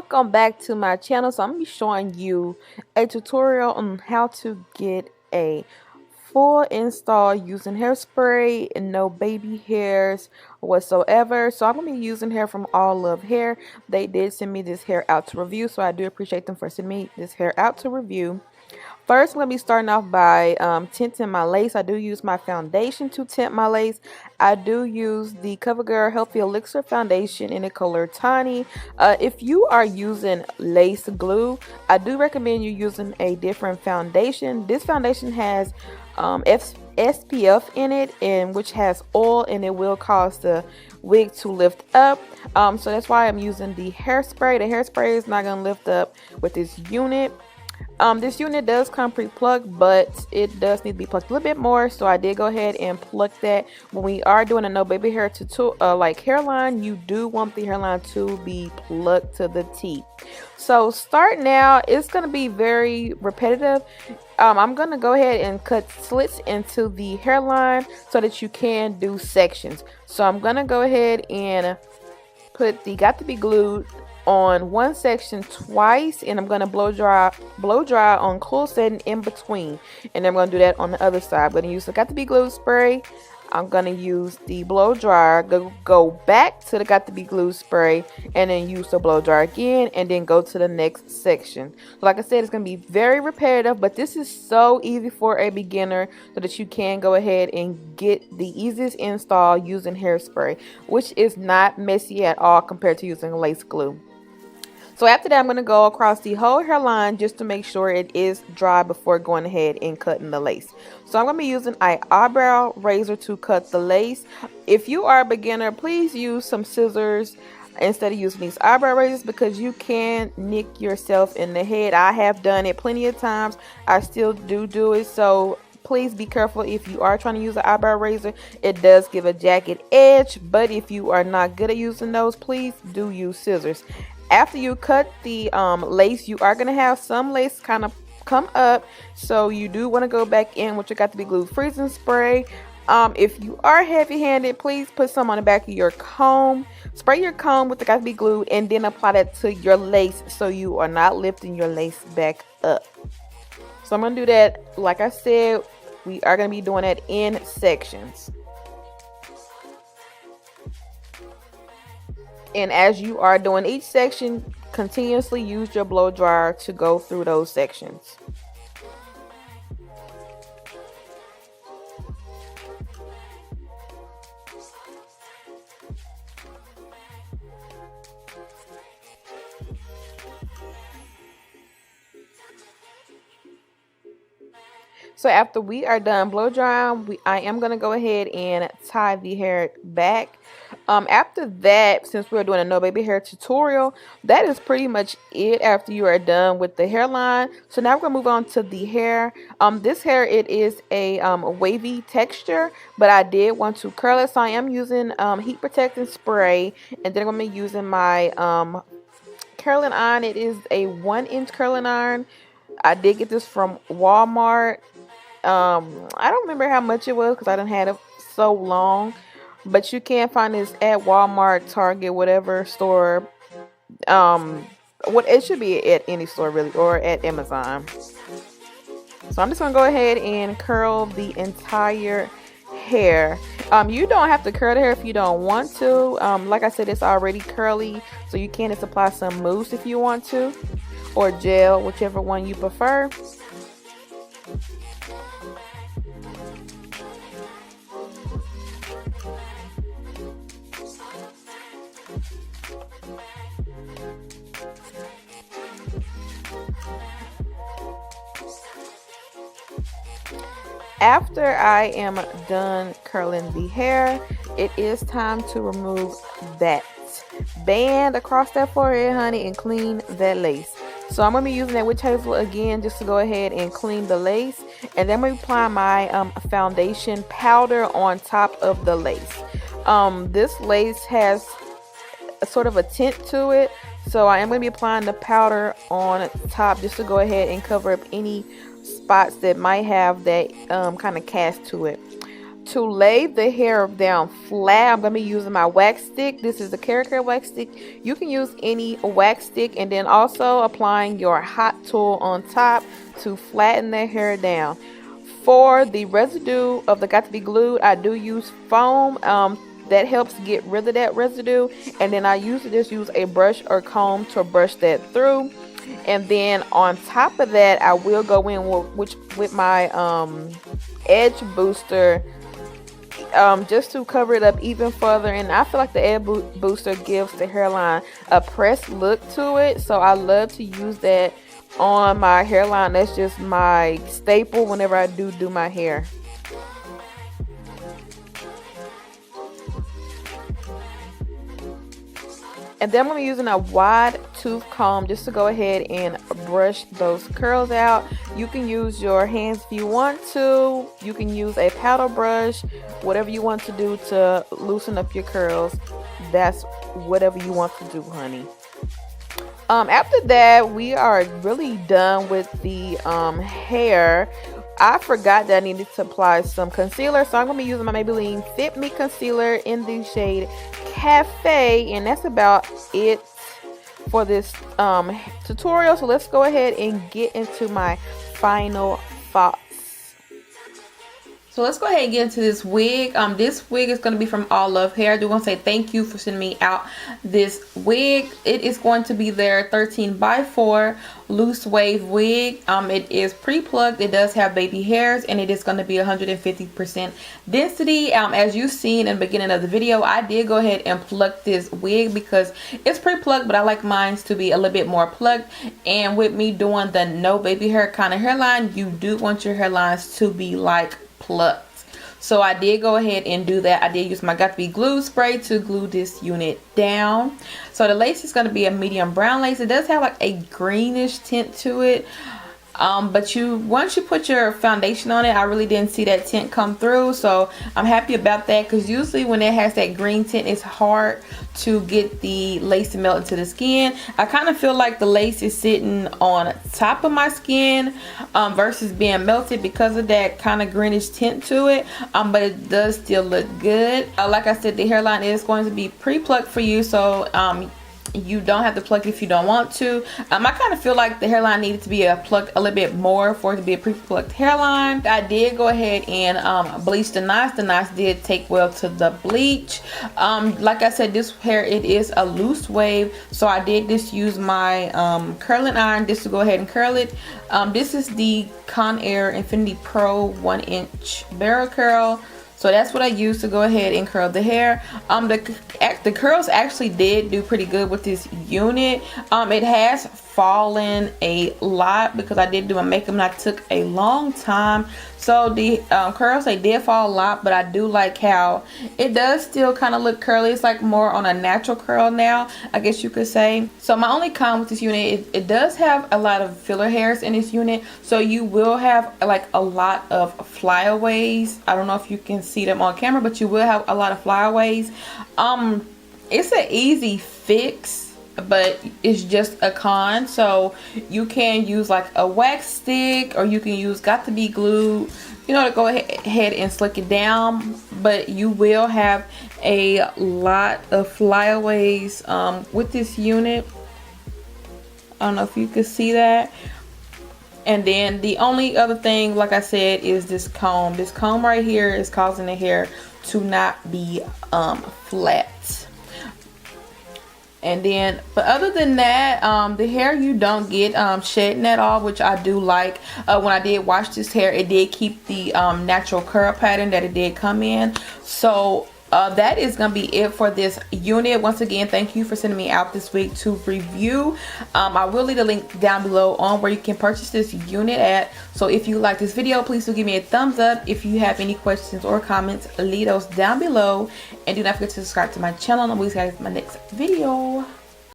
welcome back to my channel. So I'm gonna be showing you a tutorial on how to get a full install using hairspray and no baby hairs whatsoever. So I'm gonna be using hair from Allove Hair. They did send me this hair out to review, so I do appreciate them for sending me this hair out to review. First, let me starting off by tinting my lace. I do use my foundation to tint my lace. I do use the CoverGirl Healthy Elixir foundation in the color Tiny. If you are using lace glue, I do recommend you using a different foundation. This foundation has SPF in it, and which has oil, and it will cause the wig to lift up. So that's why I'm using the hairspray. The hairspray is not going to lift up with this unit. This unit does come pre-plucked, but it does need to be plucked a little bit more, so I did go ahead and pluck that. When we are doing a no baby hair like hairline, you do want the hairline to be plucked to the T. So start now. It's going to be very repetitive. I'm going to go ahead and cut slits into the hairline so that you can do sections. So I'm going to go ahead and put the Got to Be Glued on one section twice, and I'm going to blow dry on cool setting in between, and then I'm going to do that on the other side. I'm going to use the Got to Be Glued spray. I'm going to use the blow dryer, go back to the Got to Be Glued spray, and then use the blow dryer again, and then go to the next section. So like I said, it's going to be very repetitive, but this is so easy for a beginner so that you can go ahead and get the easiest install using hairspray, which is not messy at all compared to using lace glue. So after that, I'm going to go across the whole hairline just to make sure it is dry before going ahead and cutting the lace. So I'm going to be using an eyebrow razor to cut the lace. If you are a beginner, please use some scissors instead of using these eyebrow razors, because you can nick yourself in the head. I have done it plenty of times. I still do it. So please be careful if you are trying to use an eyebrow razor. It does give a jagged edge, but if you are not good at using those, please do use scissors. After you cut the lace, you are going to have some lace kind of come up, so you do want to go back in with your Got to Be Glued freezing spray. If you are heavy-handed, please put some on the back of your comb. Spray your comb with the Got to Be Glued, and then apply that to your lace so you are not lifting your lace back up. So I'm going to do that. Like I said, we are going to be doing that in sections. And as you are doing each section, continuously use your blow dryer to go through those sections. So after we are done blow drying, I am going to go ahead and tie the hair back. After that, since we're doing a no baby hair tutorial, that is pretty much it after you are done with the hairline. So now we're going to move on to the hair. This hair, it is a wavy texture, but I did want to curl it. So I am using heat protecting spray, and then I'm going to be using my curling iron. It is a 1-inch curling iron. I did get this from Walmart. I don't remember how much it was because I done had it so long, but you can find this at Walmart, Target, whatever store. What it should be at any store really, or at Amazon. So I'm just gonna go ahead and curl the entire hair. You don't have to curl the hair if you don't want to. Like I said, it's already curly, so you can just apply some mousse if you want to, or gel, whichever one you prefer. After I am done curling the hair, it is time to remove that band across that forehead, honey, and clean that lace. So I'm going to be using that witch hazel again just to go ahead and clean the lace. And then I'm going to apply my foundation powder on top of the lace. This lace has a sort of a tint to it, so I am going to be applying the powder on top just to go ahead and cover up any spots that might have that kind of cast to it. To lay the hair down flat, I'm going to be using my wax stick. This is the Care wax stick. You can use any wax stick, and then also applying your hot tool on top to flatten the hair down. For the residue of the got to be glued, I do use foam. That helps get rid of that residue, and then I usually just use a brush or comb to brush that through. And then on top of that, I will go in with my edge booster, just to cover it up even further. And I feel like the edge booster gives the hairline a pressed look to it, so I love to use that on my hairline. That's just my staple whenever I do my hair. And then I'm going to be using a wide tooth comb just to go ahead and brush those curls out. You can use your hands if you want to. You can use a paddle brush, whatever you want to do to loosen up your curls. That's whatever you want to do, honey. After that, we are really done with the hair. I forgot that I needed to apply some concealer, so I'm going to be using my Maybelline Fit Me Concealer in the shade Cafe, and that's about it for this tutorial. So let's go ahead and get into my final thoughts. So let's go ahead and get into this wig. This wig is going to be from Allove Hair. I do want to say thank you for sending me out this wig. It is going to be their 13x4 loose wave wig. It is pre-plucked. It does have baby hairs, and it is going to be 150% density. As you've seen in the beginning of the video, I did go ahead and pluck this wig because it's pre-plucked, but I like mine to be a little bit more plucked. And with me doing the no baby hair kind of hairline, you do want your hairlines to be like plucked. So I did go ahead and do that. I did use my Got to Be Glue spray to glue this unit down. So the lace is going to be a medium brown lace. It does have like a greenish tint to it. But once you put your foundation on it, I really didn't see that tint come through, so I'm happy about that, because usually when it has that green tint, it's hard to get the lace to melt into the skin. I kind of feel like the lace is sitting on top of my skin versus being melted because of that kind of greenish tint to it, but it does still look good. Like I said, the hairline is going to be pre-plucked for you, so you don't have to pluck if you don't want to. I kind of feel like the hairline needed to be plucked a little bit more for it to be a pre-plucked hairline. I did go ahead and bleach the knots. The knots did take well to the bleach. Like I said, this hair, it is a loose wave, so I did just use my curling iron just to go ahead and curl it. This is the Conair Infinity Pro 1-inch barrel curl. So that's what I used to go ahead and curl the hair. The curls actually did do pretty good with this unit. It has fallen a lot because I did do my makeup and I took a long time. So the curls, they did fall a lot, but I do like how it does still kind of look curly. It's like more on a natural curl now, I guess you could say. So my only con with this unit, it does have a lot of filler hairs in this unit. So you will have like a lot of flyaways. I don't know if you can see them on camera, but you will have a lot of flyaways. It's an easy fix, but it's just a con. So you can use like a wax stick, or you can use Got to Be Glued, you know, to go ahead and slick it down. But you will have a lot of flyaways with this unit. I don't know if you can see that. And then the only other thing, like I said, is this comb. This comb right here is causing the hair to not be flat. And then, but other than that, the hair, you don't get shedding at all, which I do like. When I did wash this hair, it did keep the natural curl pattern that it did come in. So that is gonna be it for this unit. Once again, thank you for sending me out this week to review. I will leave a link down below on where you can purchase this unit at. So if you like this video, please do give me a thumbs up. If you have any questions or comments, leave those down below, and do not forget to subscribe to my channel, and I'll see you guys in my next video.